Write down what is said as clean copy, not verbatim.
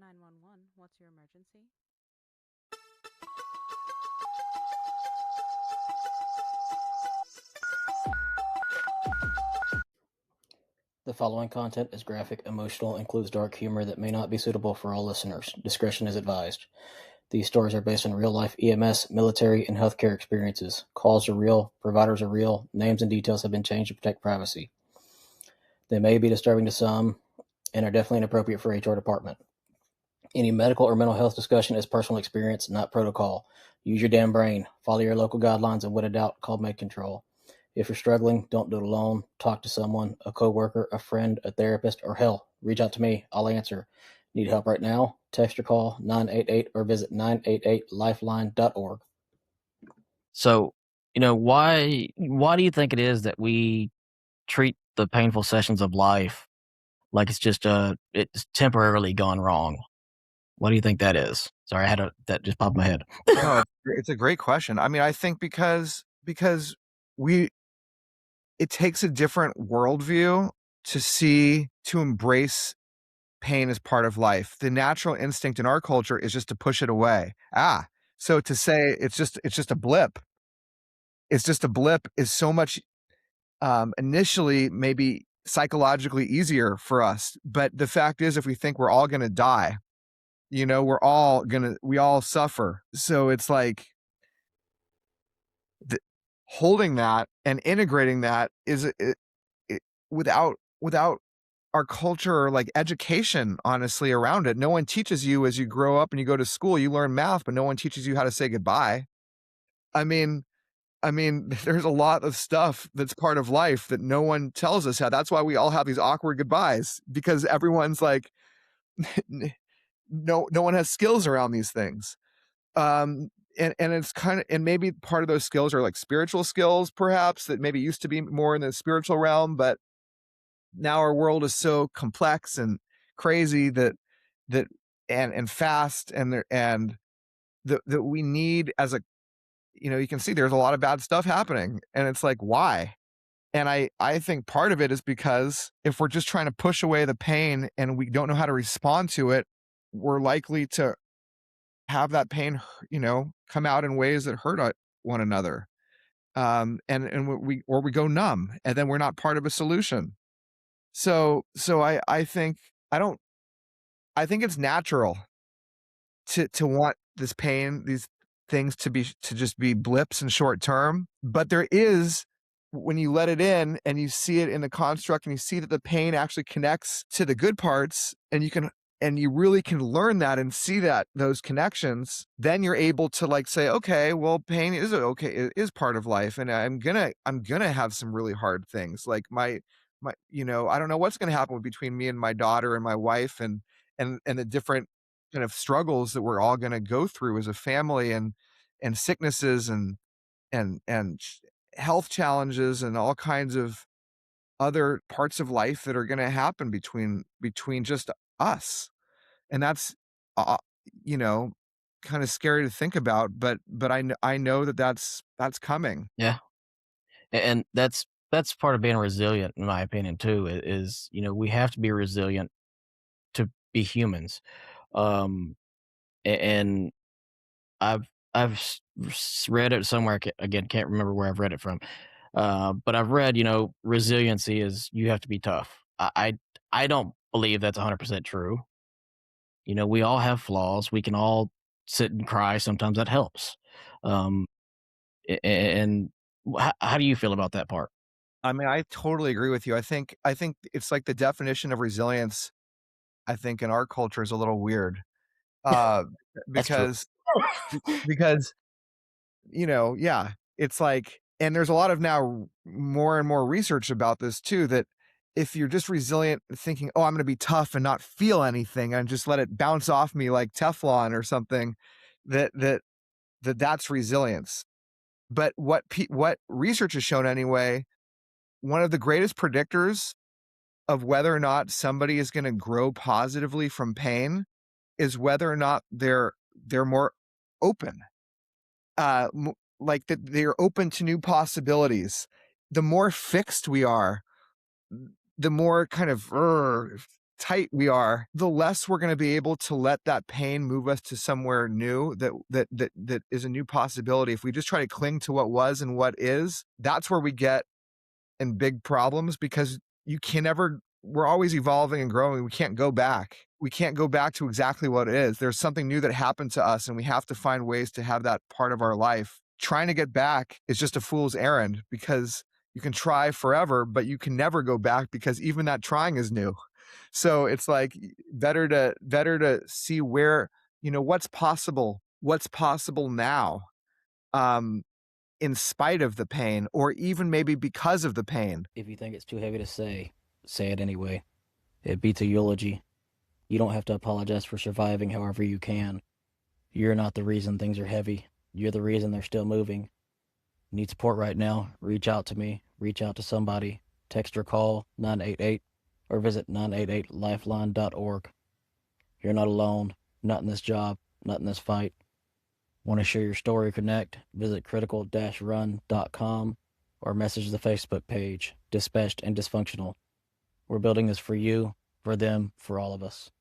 911, what's your emergency? The following content is graphic, emotional, and includes dark humor that may not be suitable for all listeners. Discretion is advised. These stories are based on real-life EMS, military, and healthcare experiences. Calls are real, providers are real, names and details have been changed to protect privacy. They may be disturbing to some and are definitely inappropriate for HR department. Any medical or mental health discussion is personal experience, not protocol. Use your damn brain. Follow your local guidelines, and when in doubt, call med control. If you're struggling, don't do it alone. Talk to someone, a coworker, a friend, a therapist, or hell, reach out to me. I'll answer. Need help right now? Text or call 988 or visit 988lifeline.org. So, why do you think it is that we treat the painful sessions of life like it's temporarily gone wrong? What do you think that is? Sorry, that just popped in my head. No, it's a great question. I mean, I think because it takes a different worldview to embrace pain as part of life. The natural instinct in our culture is just to push it away. So to say it's just a blip. It's just a blip is so much initially maybe psychologically easier for us. But the fact is, if we think we're all going to die, we all suffer. So it's like holding that and integrating that is without our culture or like education, honestly, around it. No one teaches you as you grow up and you go to school, you learn math, but no one teaches you how to say goodbye. I mean, there's a lot of stuff that's part of life that no one tells us how. That's why we all have these awkward goodbyes, because everyone's like, no one has skills around these things. And it's and maybe part of those skills are like spiritual skills, perhaps, that maybe used to be more in the spiritual realm, but now our world is so complex and crazy that fast and that we need you can see there's a lot of bad stuff happening, and it's like, why? And I think part of it is because if we're just trying to push away the pain and we don't know how to respond to it, we're likely to have that pain, come out in ways that hurt one another. And we go numb, and then we're not part of a solution. So I think I think it's natural to want this pain, these things to just be blips and short term. But there is, when you let it in and you see it in the construct and you see that the pain actually connects to the good parts, and you really can learn that and see that those connections, then you're able to like say, okay, well, pain is okay, it is part of life, and I'm gonna have some really hard things. Like my I don't know what's gonna happen between me and my daughter and my wife, and the different kind of struggles that we're all gonna go through as a family, and sicknesses and health challenges and all kinds of other parts of life that are gonna happen between just us. And that's, uh, you know, kind of scary to think about, but I know that that's coming. Yeah, and that's part of being resilient, in my opinion, too. Is we have to be resilient to be humans. Um, and I've read it somewhere. Again, can't remember where I've read it from. But I've read, resiliency is you have to be tough. I don't believe that's 100% true. We all have flaws. We can all sit and cry. Sometimes that helps. Um, and how do you feel about that part? I mean, I totally agree with you. I think it's like the definition of resilience, I think, in our culture is a little weird. Uh, That's true. because because yeah, it's like, and there's a lot of now more and more research about this too, that if you're just resilient thinking, oh, I'm going to be tough and not feel anything and just let it bounce off me like Teflon or something, that that that's resilience. But what research has shown anyway, one of the greatest predictors of whether or not somebody is going to grow positively from pain is whether or not they're more open, like that they're open to new possibilities. The more fixed we are, the more kind of tight we are, the less we're going to be able to let that pain move us to somewhere new that is a new possibility. If we just try to cling to what was and what is, that's where we get in big problems, because you can never, we're always evolving and growing. We can't go back. We can't go back to exactly what it is. There's something new that happened to us, and we have to find ways to have that part of our life. Trying to get back is just a fool's errand, because you can try forever, but you can never go back, because even that trying is new. So it's like better to see where, what's possible now, in spite of the pain, or even maybe because of the pain. If you think it's too heavy to say it anyway. It beats a eulogy. You don't have to apologize for surviving however you can. You're not the reason things are heavy. You're the reason they're still moving. Need support right now? Reach out to me. Reach out to somebody. Text or call 988 or visit 988lifeline.org. You're not alone. Not in this job. Not in this fight. Want to share your story or connect? Visit critical-run.com or message the Facebook page, Dispatched and Dysfunctional. We're building this for you, for them, for all of us.